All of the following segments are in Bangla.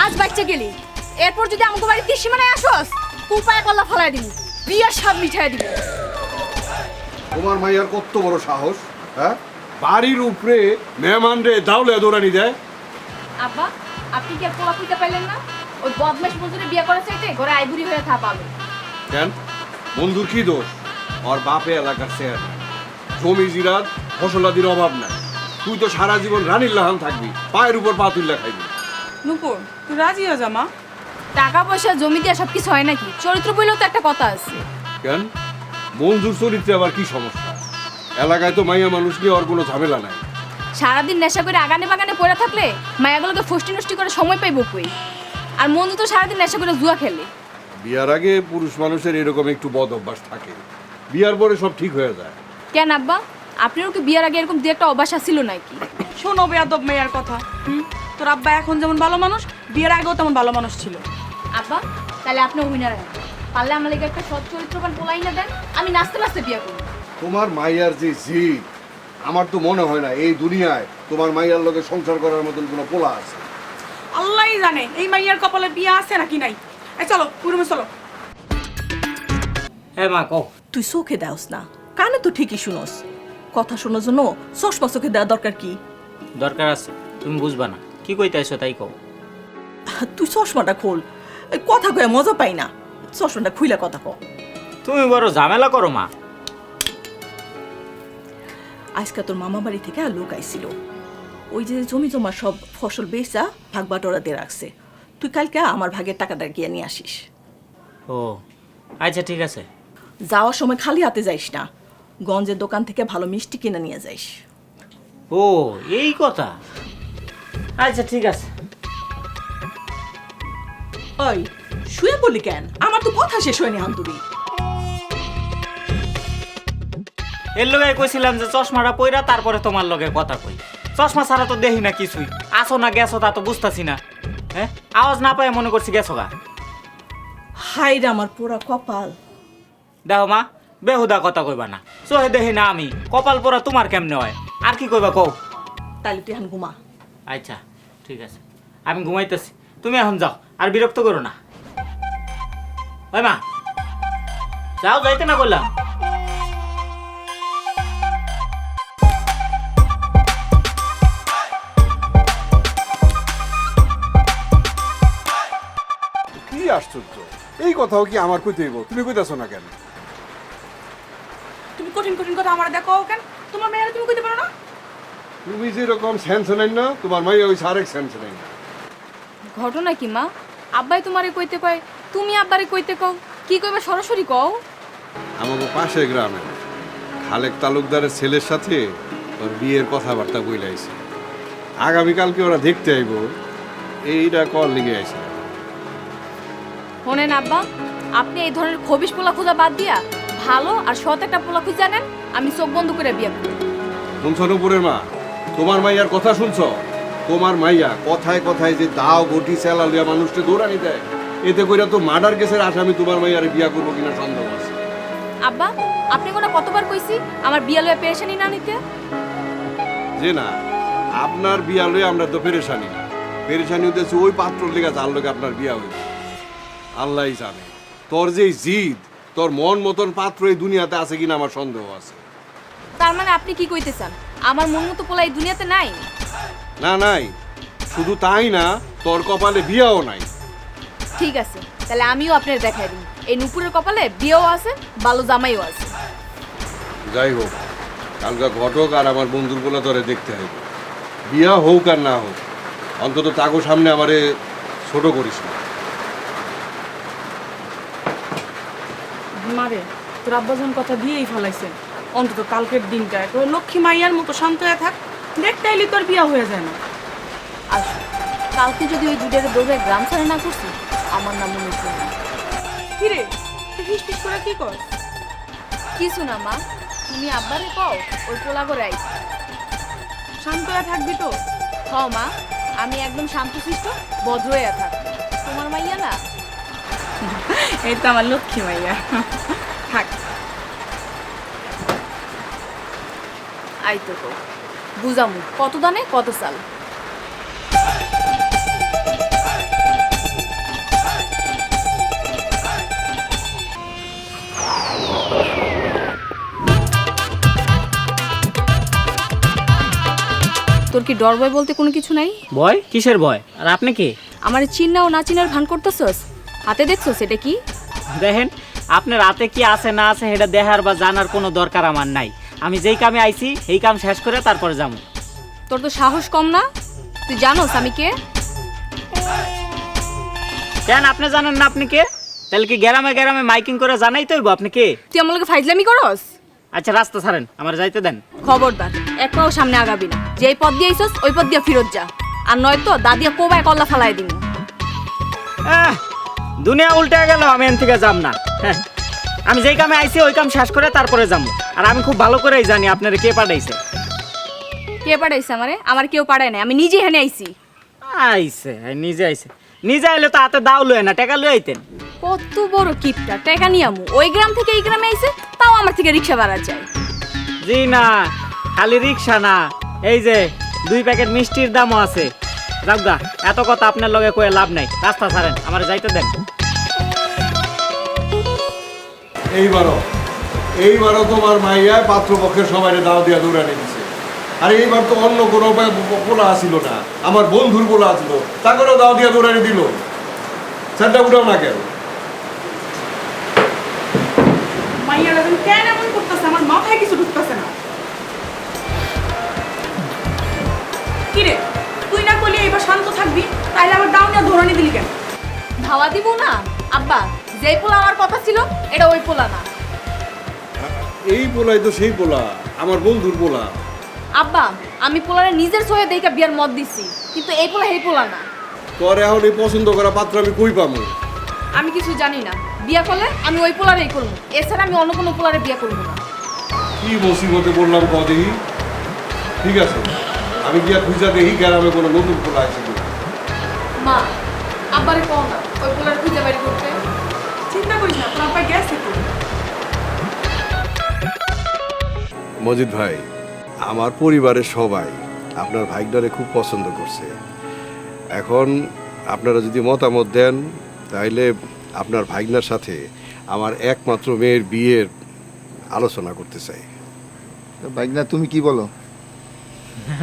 আজ বাচ্চা গেলি, এরপর যদি আমাকে বাড়ি ত্রিসীমানায় আসোস কুপায় কল্লা ফলাই দিব, বিয়ার স্বাদ মিঠাই দিব। তোমার মাইয়ার কত বড় সাহস, হ্যাঁ? বাড়ির উপরে মেহমান রে দাউলে দৌড়ানি দেয়। আব্বা, আপনি কি আর পোলা খুঁজতে পাইলেন না? ওই বদমাশ মজুরে বিয়ে করার চাইতে ঘরে আইবুড়ি হয়ে থাপালো। কেন বন্ধুর কি দোষ? ওর বাপে এলাকার শেয়ার, জমি জিরাত ফসলাদির অভাব নাই। তুই তো সারা জীবন রানীর লাহান থাকবি, পায়ের উপর পা তুললা খাইবি। নুপুর তুই রাজি হয়ে যা মা। টাকা পয়সা জমি দিয়ে সব কিছু হয় নাকি? চরিত্র বইলেও তো একটা কথা আছে। কেন মঞ্জুর চরিত্রে আবার কি সমস্যা? এলাকায় তো মাইয়া মানুষ নিয়ে ওর কোনো ঝামেলা নাই। সারাদিন নেশা করে আগানে বাগানে পড়ে থাকলে মায়াগুলোকে ফষ্টি নষ্টি করে সময় পাইব কই? আর মঞ্জু তো সারাদিন নেশা করে জুয়া খেলে। বিয়ার আগে পুরুষ মানুষের এরকম একটু বদ অভ্যাস থাকে, বিয়ার পরে সব ঠিক হয়ে যায়। কেন আব্বা, আপনারও কি বিয়ের আগে এরকম দু একটা অভ্যাস ছিল নাকি? শোনো বেয়াদব মেয়ের কথা। তোর আব্বা এখন যেমন ভালো মানুষ, বিয়ের আগেও তেমন ভালো মানুষ ছিল। আব্বা, তাহলে আপনি অভিনয় রাখেন, পারলে আমার লেগে একটা সৎ চরিত্রবান পোলাই না দেন, আমি নাচতে নাচতে বিয়ে করব। তোমার মাইয়ার যে জিদ, আমার তো মনে হয় না এই দুনিয়ায় তোমার মাইয়ার লগে সংসার করার মতন কোনো পোলা আছে। আল্লাহই জানে এই মাইয়ার কপালে বিয়ে আছে নাকি নাই। এই চলো রুমে চলো। হ্যাঁ মা কও। তুই চোখে দেওস না, কানে তো ঠিকই শুনোস। কথা শোনার জন্য চশমা চোখে দেওয়া দরকার কি? দরকার আছে, তুমি বুঝবা না। কি কইতাইছো তাই কও। তুই চশমাটা খোল, এই কথা কয়ে মজা পাই না। চশমাটা খুইলা কথা কও। তুমি বড় ঝামেলা করো মা। আজকে তোর মামা বাড়ি থেকে লোক আইছিল, ওই যে জমি জমা সব ফসল বেচা ভাগ বাটোয়ারা দিয়ে রাখছে। তুই কালকে আমার ভাগের টাকাটা গিয়ে নিয়ে আসিস। ও আচ্ছা ঠিক আছে। যাওয়ার সময় খালি হাতে যাইস না, গঞ্জের দোকান থেকে ভালো মিষ্টি কিনে নিয়ে যাইস। ও এই কথা, আচ্ছা ঠিক আছে। ওই শুয়ে বলি কেন? আমার তো কথা শেষ হয়নি আন্তরি। এর লগে কইছিলাম যে চশমাটা পইরা তারপরে তোমার লগে কথা কই। চশমা ছাড়া তো দেখি না কিছুই। আসো না গেছো তা তো বুঝতাছি না। হ্যাঁ আওয়াজ না পাই মনে করছি গেছো গা। হাই রে আমার পোড়া কপাল। দেখো মা, বেহুদা কথা কইবা না। চোহে দেখি না আমি, কপাল পোড়া তোমার কেমনে হয়? আর কি কইবা কও। তাহলে তুই এখন ঘুমা। আচ্ছা ঠিক আছে, আমি ঘুমাইতেছি, তুমি এখন যাও, আর বিরক্ত করো না। ওই মা যাও, যাইতে না বললাম। কি আশ্চর্য, এই কথাও কি আমার কইতে হইব? তুমি কইতাছো না কেন? তুমি কঠিন কঠিন কথা আমার দেখো কেন? তোমার মেয়েরা তুমি কইতে পারো না? তুমি যেরকম সেন্স নাই না, তোমার মাইয়া ওই আরেক সেন্স নাই না। ঘটনা কি মা? আব্বাই তোমারে কইতে কয়, তুমি আব্বারে কইতে কও, কি কইবা সরাসরি কও। আমাকে পাশে গ্রামে খালেক তালুকদারের ছেলের সাথে ওর বিয়ের কথাবার্তা বইলাইছে। আগামীকালকে ওরা দেখতে আইব, এইটা কল লিগে আইছে। শোনেন আব্বা, আপনি এই ধরনের খবিশ পোলা খোঁজা বাদ দিয়া ভালো আর সৎ একটা পোলা খুঁজে নেন, আমি চোখ বন্ধ করে বিয়ে করব। শুনছ নুপুরের মা, তোমার মাইয়ার কথা শুনছ? তোমার মাইয়া কথায় কথায় যে দাও বটি চেলা লিয়া মানুষকে দৌড়ানি দেয়, এতে কইরা তো মার্ডার কেসের আসামি তোমার মাইয়ারে বিয়া করবো কিনা সন্দেহ আছে। আব্বা, আপনি কোনো কতবার কইছি আমার বিয়া লয়ে পেরেশানি না নিতে? যে না, আপনার বিয়া লয়ে আমরা তো পেরেশানি না, পেরেশানি হইতেছে ওই পাত্রর লেগে যার লোকে আপনার বিয়া হইবে। আল্লাহই জানে তোর যে জিদ, তোর মন মতন পাত্র এই দুনিয়াতে আছে কিনা আমার সন্দেহ আছে। তার মানে আপনি কি কইতে চান আমার মন মতো পোলা এই দুনিয়াতে নাই? না নাই, শুধু তাই না, তোর কপালে বিয়াও নাই। ঠিক আছে, তাহলে আমিও আপনার দেখাই দিই, এই নুপুরের কপালে বিয়েও আছে, ভালো জামাইও আছে। যাই হোক, কালকা ঘটক আর আমার বন্ধুর বলে তোরে দেখতে হবে। বিয়া হোক আর না হোক, অন্তত তাকে সামনে আমারে ছোট করিস না। মারে তোর আব্বা যখন কথা দিয়েই ফেলাইছেন, অন্তত কালকের দিনটা একবার লক্ষ্মী মাইয়ার মতো শান্ত হয়ে থাক, দেখতে এলি তোর বিয়া হয়ে যায় না। আর কালকে যদি ওই দুটারে দৌড়ে গ্রাম ছাড়া না করছি, আমার নাম মনে হচ্ছে না। কিরে তুই ফিস ফিস করে কি কর? কিছু না মা, তুমি আব্বারে কও ওই পোলা করে আইস। শান্ত হয়ে থাকবি তো? হ মা, আমি একদম শান্তশিষ্ট ভদ্র হয়ে থাক। তোমার মাইয়া না? এই তো আমার লক্ষ্মী মাইয়া। থাক। আইতো তো বুঝামু কত দানে কত চাল। ডর ভয় বলতে কোনো কিছু নাই? ভয় কিসের ভয়? আর আপনি কি? আমার চিন্না ও না চিনার ভান করতেছস? হাতে দেখছস এটা কি? দেখেন আপনার রাতে কি আছে না আছে এটা দেখার বা জানার কোনো দরকার আমার নাই। আমি যেই কামে আইছি এই কাম শেষ করে তারপর যাবো। তোর তো সাহস কম না? তুই জানোস আমি কে? কেন আপনি জানেন না আপনি কে? তাহলে কি গ্রামে গ্রামে মাইকিং করে জানাই তো আপনি কে? তুই আমার লগে ফাইজলামি করস? আচ্ছা রাস্তা ছাড়েন, আমার যাইতে দেন। খবরদার এক পাও সামনে আগাবি না। যেই পথ দিয়ে আইছস ওই পথ দিয়ে ফিরত যা, আর নয়তো দাদিয়া কোবায় কল্লা ফালাই দিন। দুনিয়া উল্টে গেল, আমি এন থেকে যাব না। হ্যাঁ, আমি যেই কামে আইছি ওই কাম শেষ করে তারপরে যাবো। আর আমি খুব ভালো করেই জানি আপনারা কে পাঠাইছে। কে পাঠাইছে আমারে? আমার কেউ পাঠায় নাই, আমি নিজে হেনে আইছি। আইছে নিজে আইছে, নিজে আইলে তো হাতে দাও লয় না, টাকা লই আইতেন। কত বড় কিপটা, টাকা নিয়ে আমু ওই গ্রাম থেকে এই গ্রামে আইছে, তাও আমার থেকে রিক্সা ভাড়া চাই। জি না, খালি রিক্সা না, এই যে 2 প্যাকেট মিষ্টির দামও আছে। যাবগা, এত কথা আপনার লগে কয়ে লাভ নাই, রাস্তা ছাড়েন, আমার যাইতে দেন। এইবারও তোমার মাইয়ায় পাত্রপক্ষের সবাই দাও দিয়া দৌড়ানি দিছে। আর এইবার তো অন্য কোনো পোলা আসিল না, আমার বন্ধুর পোলা আসলো, তাকেও দাও দিয়া দৌড়ানি দিল। সেটা উঠাও না কেন? মাইয়ার এখন কেন এমন করতেছে আমার মাথায় কিছু ঢুকতেছে না। কিরে তুই না করলি এবার শান্ত থাকবি, তাইলে আবার দাও না ধরনি দিলি কেন? ধাওয়া দিব না আব্বা, যেই পোলা আমার কথা ছিল এটা ওই পোলা না। এই পোলাই তো সেই পোলা, আমার বন্ধুর পোলা। আব্বা আমি পোলারে নিজের সহে দেখে বিয়ার মত দিছি, কিন্তু এই পোলা এই পোলা না। তোর এখন এই পছন্দ করা পাত্র আমি কই পামু? আমি কিছু জানি না, বিয়া করলে আমি ওই পোলারেই করবো, এছাড়া আমি অন্য কোনো পোলারে বিয়া করবো না। কি মুসিবতে বললাম কদেহি। ঠিক আছে, আমি গিয়া খুঁজা দেখি গ্রামে কোনো নতুন পোলা আছে কিনা। মা আব্বারে কও না ওই পোলারে খুঁজে বাড়ি করতে। চিন্তা করিস না, তোর আব্বা গেছে তো। মজিদ ভাই, আমার পরিবারের সবাই আপনার ভাইগনারে খুব পছন্দ করছে। এখন আপনারা যদি মতামত দেন তাহলে আপনার ভাইগনার সাথে আমার একমাত্র মেয়ের বিয়ের আলোচনা করতে চাই। ভাইগনা তুমি কি বলো?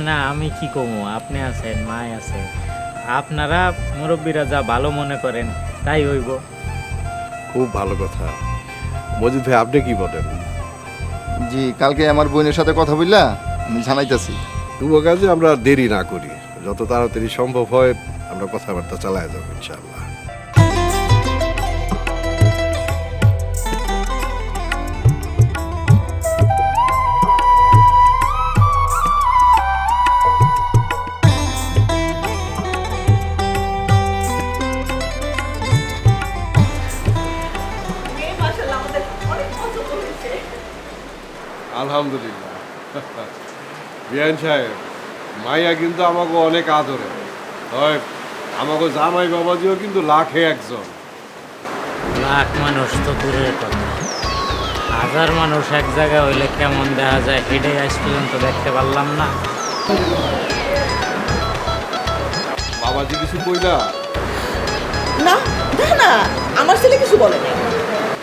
না আমি কি কমু, আপনি আছেন, মায় আছে, আপনারা মুরব্বীরা যা ভালো মনে করেন তাই হইব। খুব ভালো কথা। মজিদ ভাই আপনি কি বলেন? জি, কালকে আমার বোনের সাথে কথা বললা, আমি জানাইতেছি। শুভ কাজে আমরা দেরি না করি, যত তাড়াতাড়ি সম্ভব হয় আমরা কথাবার্তা চালায় যাবো ইনশাআল্লাহ। আলহামদুলিল্লাহ। বিয়ান সাহেব, মাইয়া কিন্তু আমাকে অনেক আদরে হয়, আমাকে জামাই বাবাজিও কিন্তু লাখে একজন। লাখ মানুষ তো দূরের কথা, 1000 মানুষ এক জায়গায় হইলে কেমন দেখা যায় এটাই আজ পর্যন্ত দেখতে পারলাম না। বাবাজি কিছু কইলা? না না না, আমার ছেলে কিছু বলে নাই।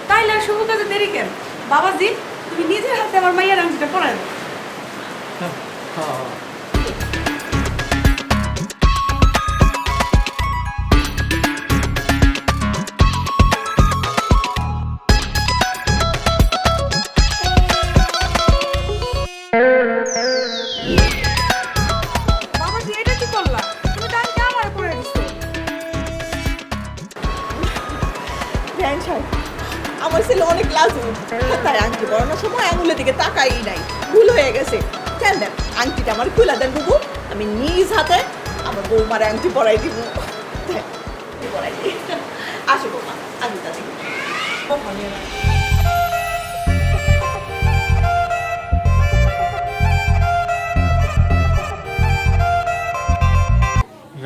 তাইলে আর শুভ কাজে দেরি কেন? বাবাজি তুমি নিজের হাতে আমার মাইয়ার আংটিটা পরায় দাও। বাবাজি এটা কি করলা? তুমি তো আংটি আমার পরে দিছো। ভ্যান সাহেব, আমার ছেলে অনেক লাজুক, তাই আংটি পরানোর সময় আঙুলের দিকে তাকাই নাই, ভুল হয়ে গেছে। চল দেন আংটিটা আমার খুলে দেন বুবু, আমি নিজ হাতে আমার বৌমার আংটি পরাই দিব। দেন, পরাই দিই। আসো বৌমা, আংটিটা দিই।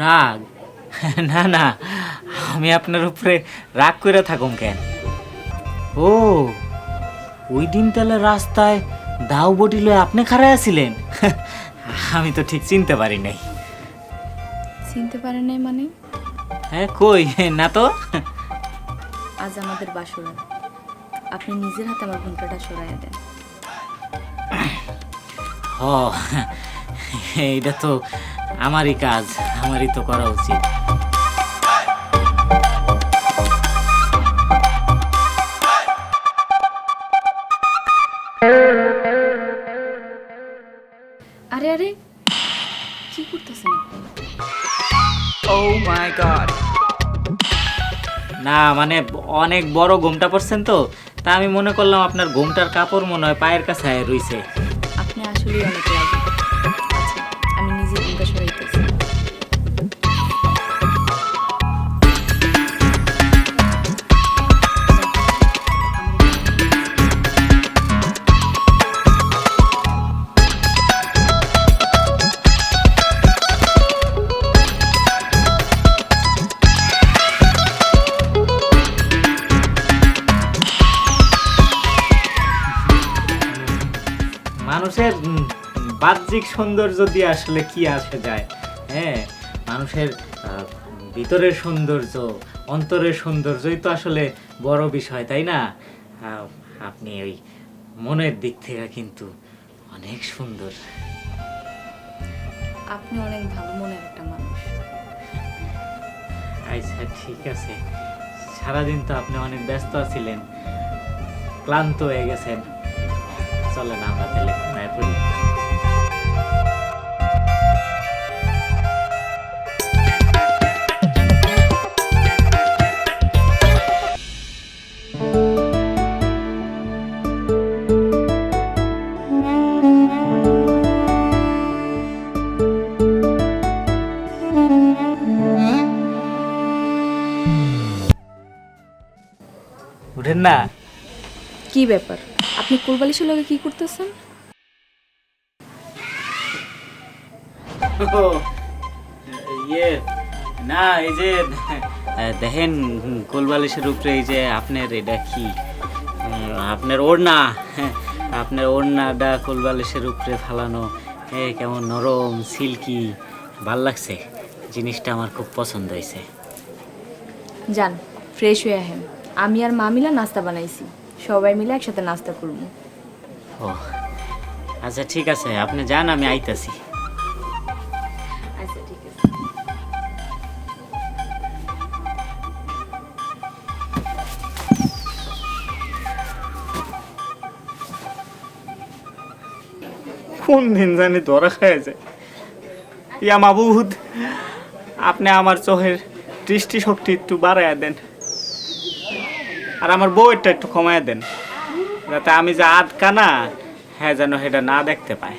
রাগ? না না, আমি আপনার উপরে রাগ করে থাকুম কেন? ও ওই দিন তাহলে রাস্তায় দাও বটি লয়ে আপনি খাড়ায় আছিলেন? আমি তো ঠিক চিনতে পারি নাই। চিনতে পারেন নাই মানে? হ্যাঁ কই না তো। আজ আমাদের বাসরা, আপনি নিজের হাতে আমার ঘুমটাটা সরাইয়া দেন। ও এইটা তো আমারই কাজ, আমারই তো করা উচিত। আরে আরে কি করতেছেন আপনি? না মানে অনেক বড় ঘুমটা পড়ছেন তো, তা আমি মনে করলাম আপনার ঘুমটার কাপড় মনে হয় পায়ের কাছে আয়া রইছে। আপনি আসলেই অনেক লাজুক। আচ্ছা, আমি নিজে ঘুমটা সরাইতেছি। মানুষের বাহ্যিক সৌন্দর্য দিয়ে আসলে কি আসে যায়, হ্যাঁ মানুষের ভিতরের সৌন্দর্য, অন্তরের সৌন্দর্যই তো আসলে বড় বিষয়, তাই না? আপনি ওই মনের দিক থেকে কিন্তু অনেক সুন্দর। আপনি অনেক ভালো মনের একটা মানুষ। আচ্ছা ঠিক আছে, সারাদিন তো আপনি অনেক ব্যস্ত ছিলেন, ক্লান্ত হয়ে গেছেন, চলেন আমরা তাহলে ঘুমায় পড়ি। উঠেন না। কি ব্যাপার, আপনি কোলবালিশের লগে কি করতেছেন? ইয়ে না, এই যে দেখেন কোলবালিশের উপরে এই যে আপনার এটা কি, আপনার ওড়না, আপনার ওড়নাটা কোলবালিশের উপরে ফালানো, কেমন নরম সিল্কি, ভাল লাগছে জিনিসটা, আমার খুব পছন্দ হয়েছে। যান ফ্রেশ হয়ে আহেন, আমি আর মা মিলা নাস্তা বানাইছি, সবাই মিলে একসাথে নাস্তা করবো। ও আচ্ছা ঠিক আছে, আপনি যান, আমি আইতাছি। আচ্ছা ঠিক আছে। কোন দিন জানি ধরা খায় যায়। ইয়া মাবুদ, আপনি আমার চোখের দৃষ্টি শক্তি একটু বাড়াইয়া দেন, আর আমার বউয়েরটা একটু কমাইয়া দেন, যাতে আমি যে আধকানা, হ্যাঁ যেন সেটা না দেখতে পায়।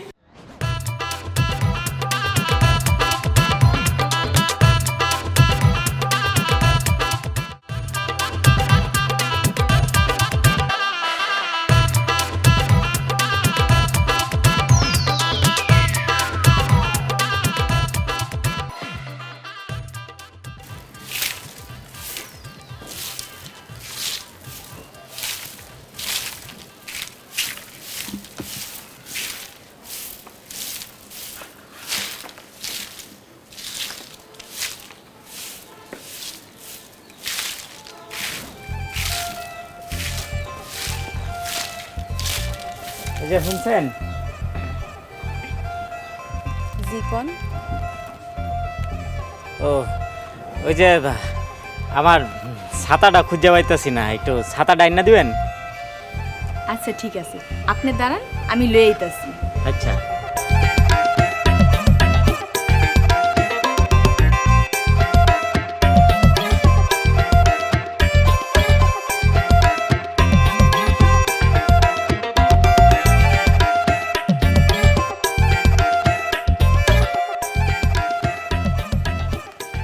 এই যে শুনছেন, জি কোন? ও ওই যে আমার ছাতাটা খুঁজে পাইতেছি না, একটু ছাতাটা আইনা দিবেন? আচ্ছা ঠিক আছে, আপনি দাঁড়ান, আমি লয়ে আইতাছি। আচ্ছা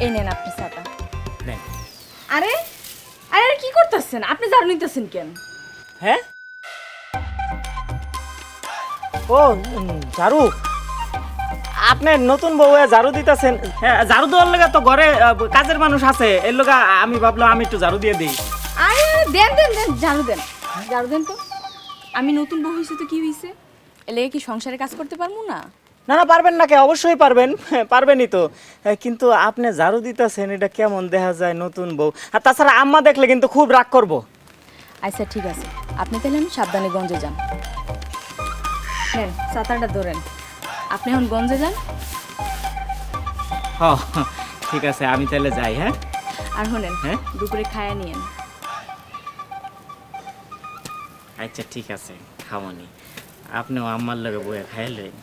এই নেন আপনি ছাতা। নেন। আরে আরে কি করতেছেন আপনি? ঝাড়ু নিতেছেন কেন? হ্যাঁ ও ঝাড়ু, আপনি নতুন বউ ঝাড়ু দিতেছেন? হ্যাঁ, ঝাড়ু দেওয়ার লেগে তো ঘরে কাজের মানুষ আছে, এর লোক আমি ভাবলাম আমি একটু ঝাড়ু দিয়ে দিই। আরে দেন দেন দেন, ঝাড়ু দেন, ঝাড়ু দেন তো। আমি নতুন বউ হয়েছি তো কি হয়েছে, এলে কি সংসারে কাজ করতে পারবো না? না না, পারবেন না কে? অবশ্যই পারবেন, পারবেনই তো, কিন্তু আপনি ঝাড়ু দিতেছেন, এটা কেমন দেখা যায় নতুন বউ? আর তাছাড়া আম্মা দেখলে কিন্তু খুব রাগ করবো। আচ্ছা ঠিক আছে, আপনি তাহলে সাবধানে গঞ্জে যান। নেন ছাতাটা ধরেন, আপনি এখন গঞ্জে যান। ও ঠিক আছে, আমি তাহলে যাই। হ্যাঁ আর শোনেন, হ্যাঁ? দুপুরে খায়া নিয়েন। আচ্ছা ঠিক আছে, খাওয়ানি। আপনিও আম্মার লগে বইয়া খাইলেন।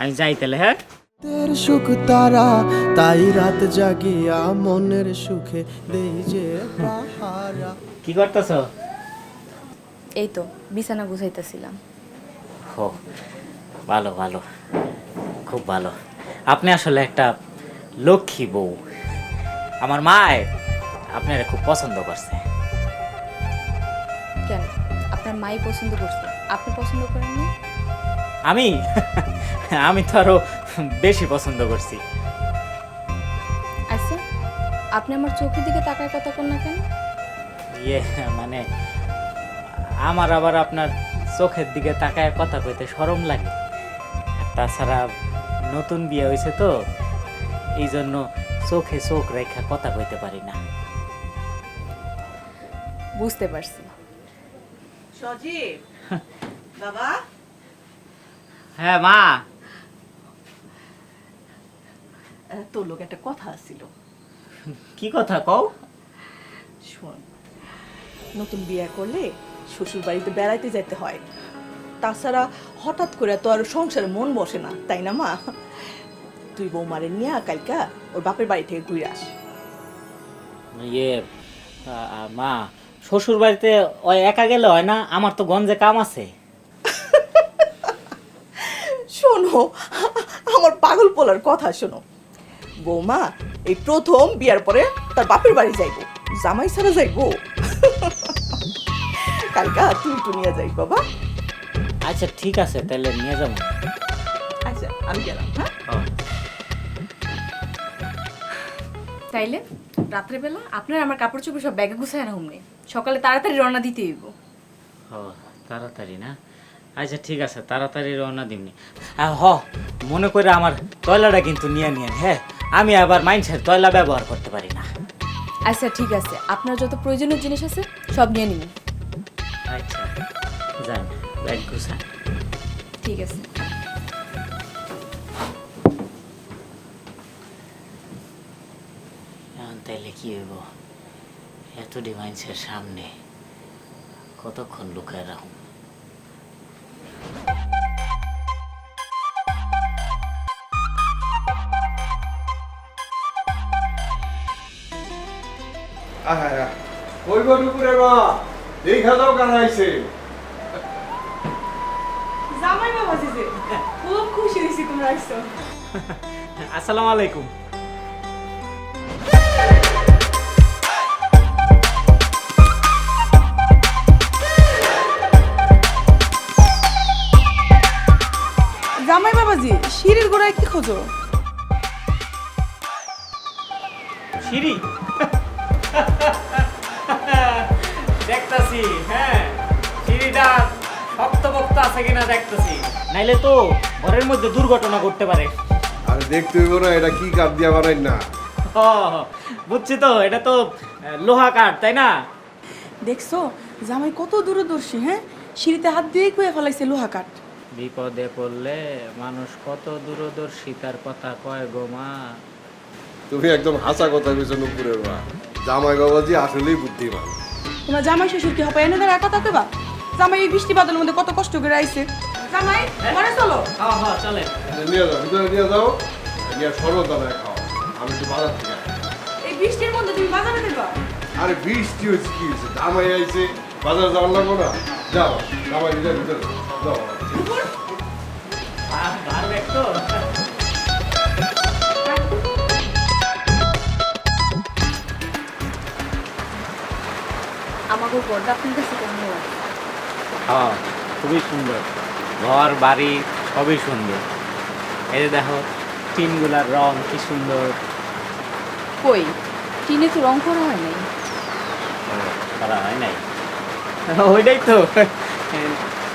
আমি যাই তাহলে। হ্যাঁ তের সুখ তারা, তাই রাত জাগিয়া মনের সুখে দেই যে পাহারা। কি করতেছ? এই তো বিছানা গুছাইতেছিলাম। ও ভালো ভালো, খুব ভালো। আপনি আসলে একটা লক্ষ্মী বউ। আমার মায় আপনারা খুব পছন্দ করছে। কেন, আপনার মাই পছন্দ করছে, আপনি পছন্দ করেননি? আমি আমি তো আরো বেশি পছন্দ করছি। আচ্ছা, আপনি আমার চোখের দিকে তাকায় কথা কন না কেন? ইয়ে মানে আমার আবার আপনার চোখের দিকে তাকায় কথা কইতে শরম লাগে। আর তাছাড়া নতুন বিয়ে হয়েছে তো, এই জন্য চোখে চোখ রেখা কথা কইতে পারি না। বুঝতে পারছি। সজীব বাবা, হ্যাঁ মা। তোর লোক একটা কথা ছিল। কি কথা কও? শোন, নতুন বিয়ে করলে শ্বশুর বাড়িতে বেড়াইতে যেতে হয়। তাছাড়া হঠাৎ করে তো আর সংসারে মন বসে না, তাই না মা? তুই বৌমারে নিয়ে কালকা ওর বাপের বাড়ি থেকে ঘুরে আস। ইয়ে মা, শ্বশুর বাড়িতে ওই একা গেলে হয় না? আমার তো গঞ্জে কাম আছে। শোনো, আমার পাগল পোলার কথা শোনো। বৌমা এই প্রথম বিয়ার পরে তার বাপের বাড়ি যাইবো, জামাই ছাড়া যাইবো। কালকা তুই একটু নিয়ে যাই বাবা। আচ্ছা ঠিক আছে, তাহলে নিয়ে যাবো। আচ্ছা আমি গেলাম। হ্যাঁ, তাইলে রাত্রেবেলা আপনার আমার কাপড় চোপড় সব ব্যাগে গুছায় না হুমনে, সকালে তাড়াতাড়ি রওনা দিতে হইব। ও তাড়াতাড়ি না? আচ্ছা ঠিক আছে, তাড়াতাড়ি রওনা দিমনি। হ, মনে করে আমার তয়লাটা কিন্তু নিয়ে নিয়েন। হ্যাঁ, আমি আবার মাইন্সের তয়লা ব্যবহার করতে পারি না। আচ্ছা ঠিক আছে, আপনার যত প্রয়োজনীয় জিনিস আছে সব নিয়ে নিন। আচ্ছা যান, ব্যাগ গুছান। ঠিক আছে। এখন তাইলে কি হইব? এত ডিমাইন্সের সামনে কতক্ষণ লুকায় রাখুন? কই গো দুপুরে মা, দেখা দাও কারা আইছে। জামাই বাবা যে খুব খুশি হয়েছি তোমরা আইছো। আসসালামু আলাইকুম। জামাই বাবাজি, সিঁড়ির গোড়ায় কি খোঁজো? সিঁড়ি দেখতাছি। হ্যাঁ, সিঁড়িটা শক্তপোক্ত আছে কিনা দেখতাছি, নাইলে তো ঘরের মধ্যে দুর্ঘটনা ঘটতে পারে। আরে দেখতে হইব না, এটা কি কাঠ দিয়া বানাই না? ও বুঝছি তো, এটা তো লোহা কাঠ, তাই না? দেখছো জামাই কত দূরদর্শী। হ্যাঁ, সিঁড়িতে হাত দিয়ে কুয়ে ফেলাইছে লোহা কাঠ। বিপদে পড়লে মানুষ কত দূরদর্শিতার কথা কয় গো মা। তুমি একদম হাসা কথা কইছো নুপুরের মা। জামাই বাবাজি আসলেই বুদ্ধিমান। তোমার জামাই শ্বশুর কি হবে এনে ধরে কথা কইবা? জামাই এই বৃষ্টি বাদলের মধ্যে কত কষ্ট করে আইছে। জামাই ঘরে চলো। হ্যাঁ হ্যাঁ চলে। নিয়ে যাও, ভিতরে নিয়ে যাও, নিয়ে সরবত বানায় খাও। আমি একটু বাজার থেকে আসি। এই বৃষ্টির মধ্যে তুমি বাজারে দেবা? আরে বৃষ্টি হয়েছে, কি হয়েছে? জামাই আইছে, বাজার যাওয়ার লাগবো না? যাও, জামাই ভিতরে ভিতরে যাও। ভালো একটু আমাকে বড় আপনার কাছে কেমন লাগে? হ্যাঁ, খুবই সুন্দর। ঘর বাড়ি সবই সুন্দর। এই যে দেখো টিনগুলার রং কি সুন্দর। কই, টিনে তো রং করা হয় নাই। করা হয় নাই? ওইটাই তো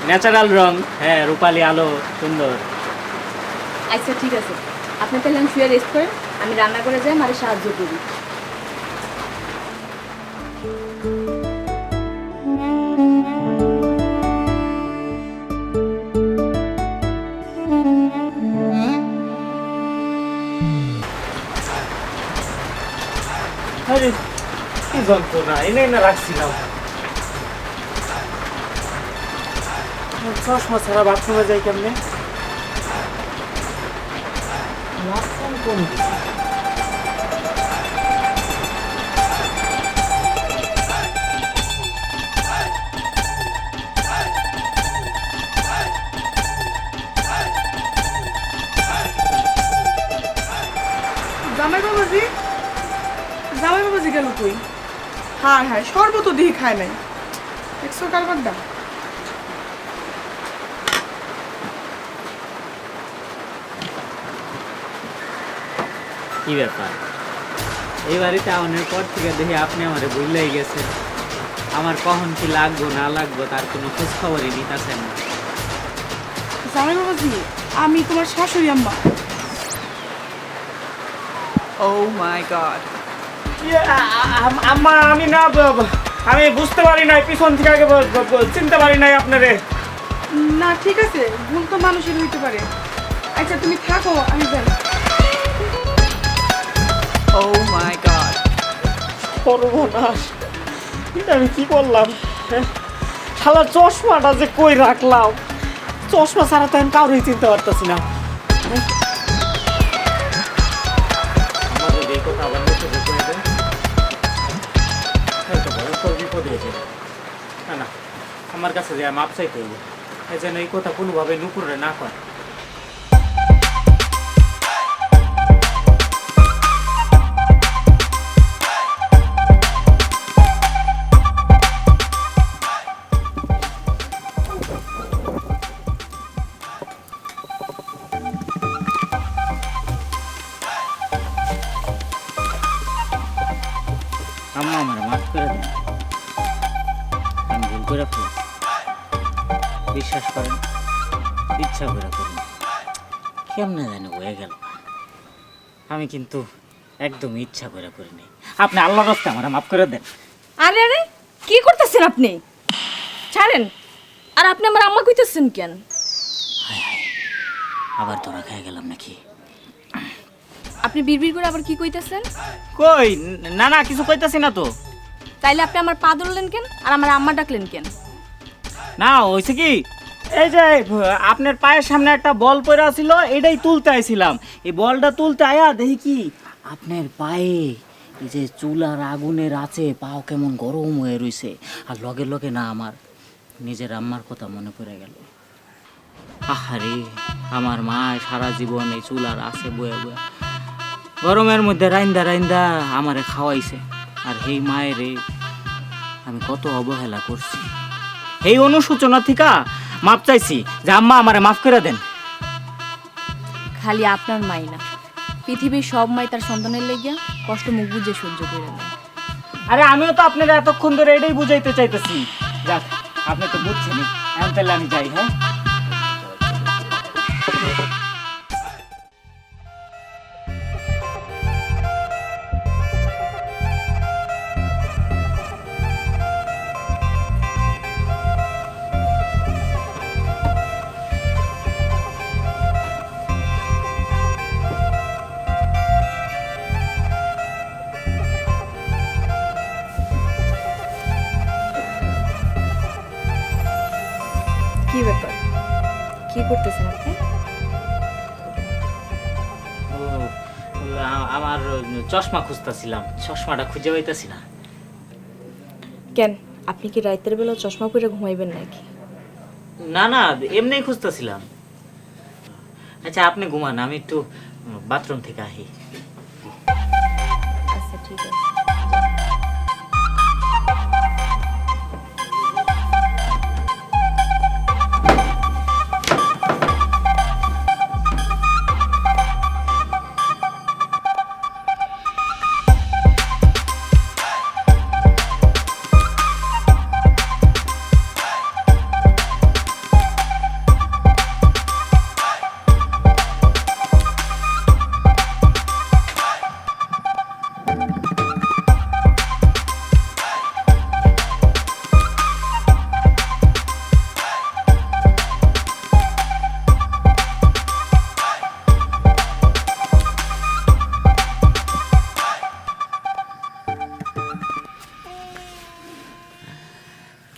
ন্যাচারাল রং। হ্যাঁ, রূপালি আলো, সুন্দর। আচ্ছা ঠিক আছে, আপনি তাহলে শুয়ে রেস্ট করেন, আমি রান্না করে যাই, মারে সাহায্য করি। আরে কি যন্ত্রণা, এনে এনে রাখছিলাম। চশমা ছাড়া বাথরুমে যাই কেমনে? বাথরুম কোন দিকে? জামাই বাবাজি, জামাই বাবাজি গেল কই? হ্যাঁ হ্যাঁ, শরবত দিয়ে খায় নাই। 100 কারবার দাম। কি ব্যাপার, এই বাড়িতে আওয়ানোর পর থেকে দেখি আপনি আমারে ভুললেই গেছেন। আমার কখন কি লাগবো না লাগবো তার কোনো খোঁজ খবরই নিতেছেন না। জামাই বাবাজি, আমি তোমার শাশুড়ি আম্মা। Oh my god. আম্মা, আমি না, আমি বুঝতে পারি নাই, পিছন থেকে আগে চিনতে পারি নাই আপনারে। না ঠিক আছে, ভুল তো মানুষের হইতে পারে। আচ্ছা তুমি থাকো, আমি যাই। Oh my god. সর্বনাশ, এটা আমি কি করলাম? শালা চশমাটা যে কই রাখলাম, চশমা ছাড়া তো আমি কাউরেই চিনতে পারতেছি না। আমাদের এই কথা আবার মেসেজে করে দেন, হয়তো ভয়ঙ্কর বিপদ হয়েছে। না না, আমার কাছে যে মাপ চাইতে হইব, এই যেন এই কথা কোনোভাবে নুপুরে না করে। আম্মা, আমার মাফ করে দেন, আমি ভুল করে ফেলেছি। বিশ্বাস করেন, ইচ্ছা করে করি, কেমনে জানি হয়ে গেল। আমি কিন্তু একদম ইচ্ছা করে করিনি। আপনি আল্লাহর রাস্তায় আমার মাফ করে দেন। আরে আরে, কি করতেছেন আপনি? ছাড়েন। আর আপনি আমার আম্মা কইতেছেন কেন? আবার ধরা খেয়ে গেলাম নাকি? আপনি বিড়বিড় করে আবার কি কইতেছেন? কই না না, কিছু কইতাছি না তো। তাইলে আপনি আমার পা ধরলেন কেন আর আমার আম্মা ডাকলেন কেন? না হয়েছে কি, এই যে আপনার পায়ের সামনে একটা বল পড়ে ছিল, এটাই তুলতে আইছিলাম। এই বলটা তুলতে আয়া দেখি কি আপনার পায়ে এই যে চুলার আগুনের আছে, পাও কেমন গরম হয়ে রইছে। আর লগে লগে না আমার নিজের আম্মার কথা মনে পড়ে গেল। আহারে, আমার মা সারা জীবন এই চুলার আছে বয়ে বয়ে গরমের মধ্যে রাইন্দা রাইন্দা আমারে খাওয়াইছে। আর এই মায়ের আমি কত অবহেলা করছি। এই অনুশোচনা থেকে মাপ চাইছি যে আম্মা আমারে মাফ করে দেন। খালি আপনার মাই না, পৃথিবীর সব মাই তার সন্তানের লেগিয়া কষ্ট মুখ বুঝে সহ্য করে নেয়। আরে আমিও তো আপনারা এতক্ষণ ধরে এটাই বুঝাইতে চাইতেছি। যাক, আপনি তো বুঝছেনই, এখন তাহলে আমি যাই। হ্যাঁ, কি ব্যাপার, কি করতেছেন আপনি? আমার চশমা খুঁজতেছিলাম, চশমাটা খুঁজে পাইতেছি না। কেন, আপনি কি রাতের বেলা চশমা পরে ঘুমাইবেন নাকি? না না, এমনিই খুঁজতেছিলাম। আচ্ছা আপনি ঘুমান, আমি একটু বাথরুম থেকে আসি। আচ্ছা ঠিক আছে।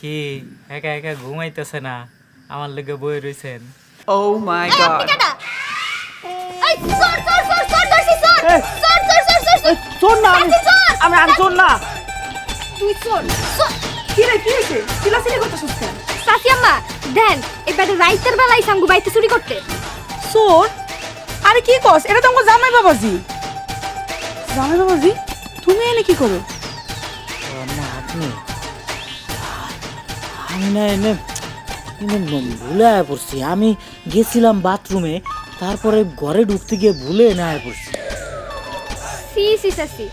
কি একা একা ঘুমাইতেছে না? আমার লগে বই রইছেন। Oh my god. চোর না আমি চোর না। তুই চোর কি রে কি হইছে? চিল্লাচিল্লি করতেছিস কেন? সাথী আম্মা দেন এবারে রাইতের বেলায় সাঙ্গু বাইতে চুরি করতে। চোর? আরে কি কস? এটা তো আমার জামাই বাবাজি। জামাই বাবাজি তুমি এনে কি করো? না আপনি আমি না এনে ভুলে পড়ছি। আমি গেছিলাম বাথরুমে, তারপরে ঘরে ঢুকতে গিয়ে ভুলে না পড়ছি। সি সি সাসি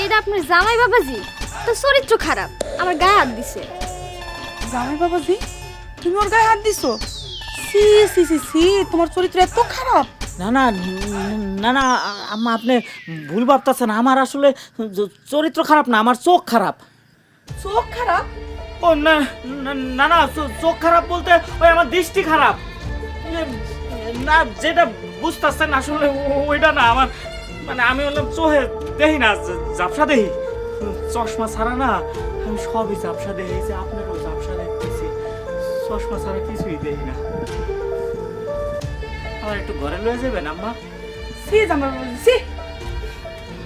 এটা আপনার জামাই বাবাজি তো চরিত্র খারাপ, আমার গায়ে হাত দিছে। জামাই বাবাজি তুমি ওর গায়ে হাত দিছো? সি সি সি সি তোমার চরিত্র এত খারাপ। না না না না আম্মা আপনি ভুল ভাবতেছেন। আমার আসলে চরিত্র খারাপ না, আমার চোখ খারাপ। চোখ খারাপ? ও না না না না, চোখ খারাপ বলতে ওই আমার দৃষ্টি খারাপ। না যেটা বুঝতেছেন আসলে ওইটা না, আমার মানে আমি বললাম চোখে দেখি না, ঝাপসা দেখি। চশমা ছাড়া না আমি সবই ঝাপসা দেখি, যে আপনারও ঝাপসা দেখতেছি। চশমা ছাড়া কিছুই দেখি না। আমার একটু ঘরে লয়ে যাবেন আম্মা? সি জামাই বাবাজি সি।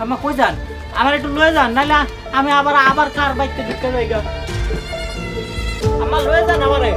আম্মা কই যান? আমার একটু লয়ে যান, নাহলে আমি আবার কার বাইতে ঢুকে যাই গা। আম্মা লয়ে যান আমারে।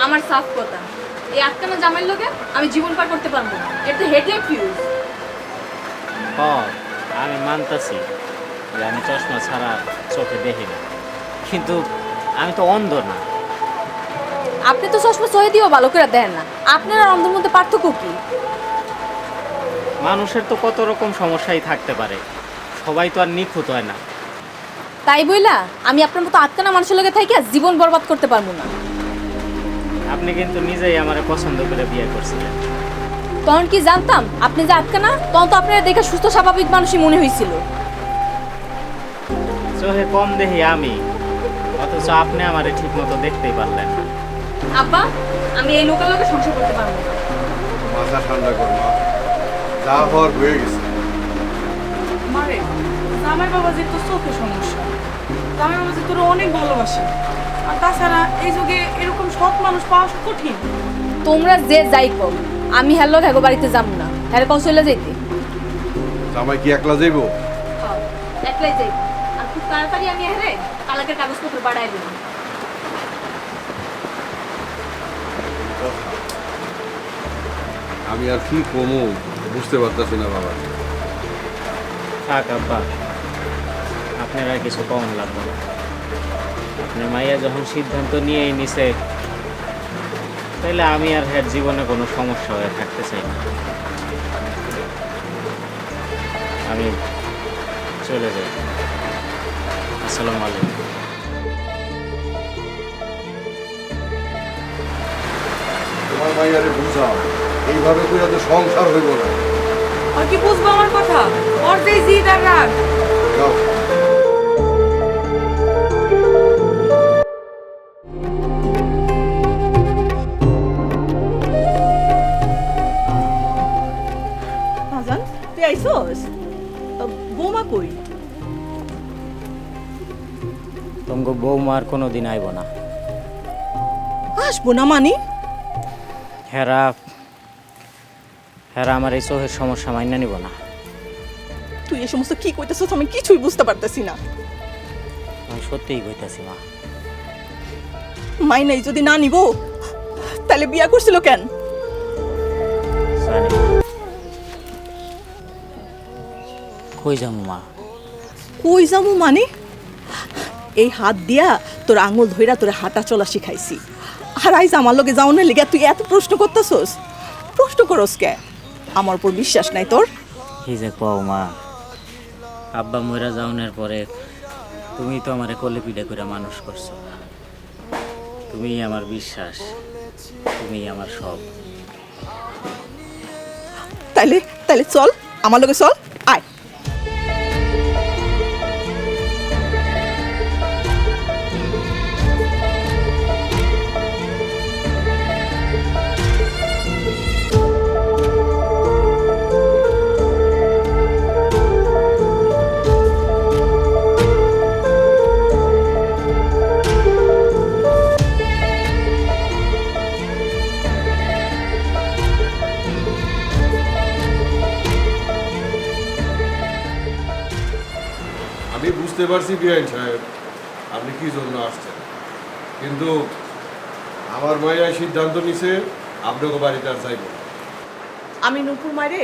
আমার সাফ কথা এই আটকানো জামাইয়ের লোকে আমি জীবন পার করতে পারবো না। এটা হেডলাইট ফিউজ। আমি মানতাছি যে আমি চশমা ছাড়া চোখে দেখি না, কিন্তু আমি তো অন্ধ না। আপনি তো চশমা সহে দিয়েও ভালো করে দেন না। আপনার আর অন্ধের মধ্যে পার্থক্য কি? মানুষের তো কত রকম সমস্যাই থাকতে পারে, সবাই তো আর নিখুঁত হয় না। তাই বইলা আমি আপনার মতো আটকানা মানুষের লোকে থাকি জীবন বরবাদ করতে পারবো না। আপনি কিন্তু নিজেই আমারে পছন্দ করে বিয়ে করছিলেন। তখন কি জানতাম আপনি যে আটকানা? তখন তো আপনার দেখে সুস্থ স্বাভাবিক মানুষই মনে হয়েছিল। চোখে কম দেখি আমি, অথচ আপনি আমারে ঠিক মতো দেখতেই পারলেন না। আব্বা আমি এই লোকের লোকে সংসার করতে পারবো না। মাথা ঠান্ডা কর মা, যা হওয়ার হয়ে গেছে। মারে জামাই বাবাজির তো চোখে সমস্যা। জামাই বাবাজি তোর অনেক ভালোবাসে। আর তাছাড়া এই যুগে এরকম সৎ মানুষ পাওয়া কঠিন। তোমরা যে যাই কর আমি হ্যালো ঘাগো বাড়িতে যাবো না। হ্যাঁ কখন চলে যাইতে? জামাই কি একলা যাইবো? একলাই যাই। আর খুব তাড়াতাড়ি আমি হ্যাঁ তালাকের কাগজপত্র বাড়াই দেবো। আমি আর কি কমু বুঝতে পারতাছি না বাবা। থাক আব্বা, আপনার আর কিছু কম লাগবে না। আপনার মাইয়া যখন সিদ্ধান্ত নিয়েই নিছে, তাহলে আমি আর হ্যাঁ জীবনে কোনো সমস্যা হয়ে থাকতে চাই না। আমি চলে যাই। আসসালামু আলাইকুম। তোমার মাইয়ারে বুঝাও, এইভাবে কইরা তো সংসার হইব না। আর কি বুঝবো আমার কথা? ওর যে জিদ আর রাগ। যাও। আজান তুই আইছস? বৌমা কই? তোমাকে বৌমা আর কোনো দিন আইব না। আসবো না মানে? হেরা হেরা আমার এই চোখের সমস্যা মাইনা নিব না। তুই এই সমস্ত কি কইতেছস আমি কিছুই বুঝতে পারতেছি না। আমি সত্যিই কইতাছি মা। মাইনাই যদি না নিব তাহলে বিয়া করছিল কেন? জানি না। কই যাবো মা? কই যামু মানে? এই হাত দিয়া তোর আঙুল ধইরা তোর হাঁটা চলা শিখাইছি। আর আইজ আমার লগে যাও না লিগা তুই এত প্রশ্ন করতেছস? প্রশ্ন করস কে? আমার উপর বিশ্বাস নাই তোর? কি যে কও মা, আব্বা মইরা যাওনের পরে তুমি তো আমারে কোলে পিঠে করে মানুষ করছো। তুমিই আমার বিশ্বাস, তুমিই আমার সব। তাইলে তাইলে চল আমার লগে চল আয়। আমি বুঝতে পারছি বিআইন সাহেব আপনি কি জন্য আসছেন, কিন্তু আমার মাইয়া সিদ্ধান্ত নিছে আপনাকে বাড়িতে আর যাইব না। আমি নূপুর মারে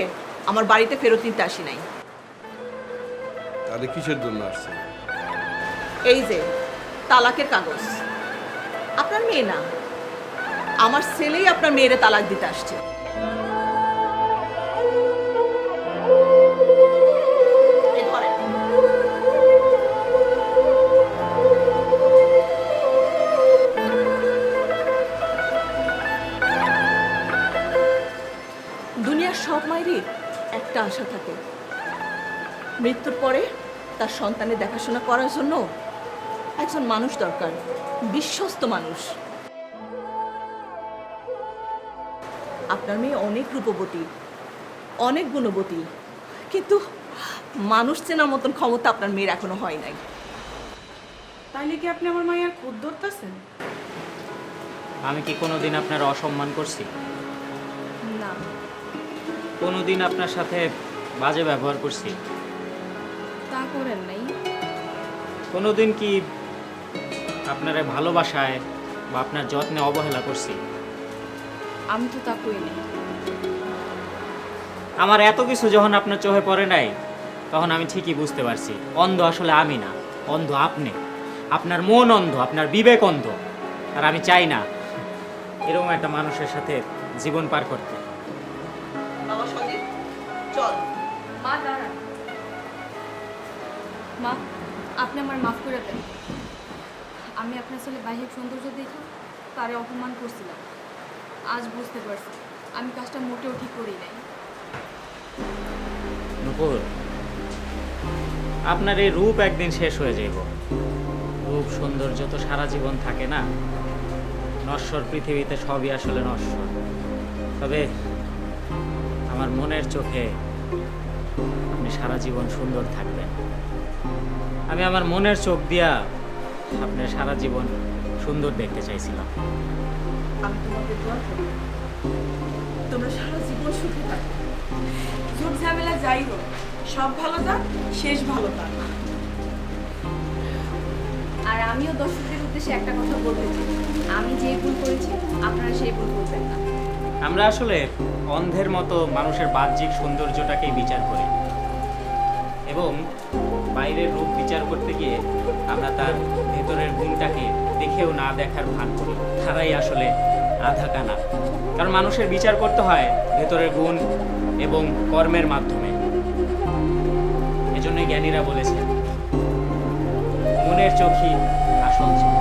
আমার বাড়িতে ফেরত নিতে আসি নাই। তাহলে কিসের জন্য আসছেন? এই যে তালাকের কাগজ, আপনার মেয়ে না, আমার ছেলেই আপনার মেয়েরে তালাক দিতে আসছে। এই ধরেন। দুনিয়ার সব মায়েরই একটা আশা থাকে, মৃত্যুর পরে তার সন্তানের দেখাশোনা করার জন্য একজন মানুষ দরকার, বিশ্বস্ত মানুষ। আপনার মেয়ে অনেক রূপবতী, অনেক গুণবতী, কিন্তু মানুষ চেনার মতন ক্ষমতা আপনার মেয়ের এখনো হয় নাই। তাইলে কি আপনি আমার মায়ের খুদ ধরতেছেন? আমি কি কোনোদিন আপনার অসম্মান করছি? না, কোনোদিন আপনার সাথে বাজে ব্যবহার করছি? তা করেন নাই। কোনোদিন কি আপনার ভালোবাসায় বা আপনার যত্নে অবহেলা করছি? আমি তো তা করি নাই। আমার এত কিছু যখন আপনার চোখে পড়ে নাই, তখন আমি ঠিকই বুঝতে পারছি অন্ধ আসলে আমি না, অন্ধ আপনি। আপনার মন অন্ধ, আপনার বিবেক অন্ধ। আর আমি চাই না এরকম একটা মানুষের সাথে জীবন পার করতে। বাবা সন্দীপ, চল। মা দাঁড়ান। মা, আপনি আমার মাফ করে দেন। আমি আপনার ছেলে বাহ্যিক সৌন্দর্য দেখে তারে অপমান করছিলাম। আজ বুঝতে পারছি আমি কাজটা মোটেও ঠিক করি নাই। নূপুর, আপনার এই রূপ একদিন শেষ হয়ে যাইব। রূপ সৌন্দর্য তো সারা জীবন থাকে না। নশ্বর পৃথিবীতে সবই আসলে নশ্বর। তবে আমার মনের চোখে আপনি সারা জীবন সুন্দর থাকবেন। আমি আমার মনের চোখ দিয়া আপনার সারা জীবন সুন্দর দেখতে চাইছিলাম। আমি তোমাদের দোয়া করি তোমরা সারা জীবন সুখে থাকো। ঝুট ঝামেলা যাই হোক, সব ভালো যাক, শেষ ভালো থাক। আর আমিও দর্শকদের উদ্দেশ্যে একটা কথা বলতে চাই, আমি যে ভুল করেছি আপনারা সেই ভুল করবেন না। আমরা আসলে অন্ধের মতো মানুষের বাহ্যিক সৌন্দর্যটাকেই বিচার করি এবং বাইরের রূপ বিচার করতে গিয়ে আমরা তার ভেতরের গুণটাকে দেখেও না দেখার ভান করি। তারাই আসলে আধা কানা। কারণ মানুষের বিচার করতে হয় ভেতরের গুণ এবং কর্মের মাধ্যমে। এজন্যই জ্ঞানীরা বলেছেন মনের চোখই আসল চোখ।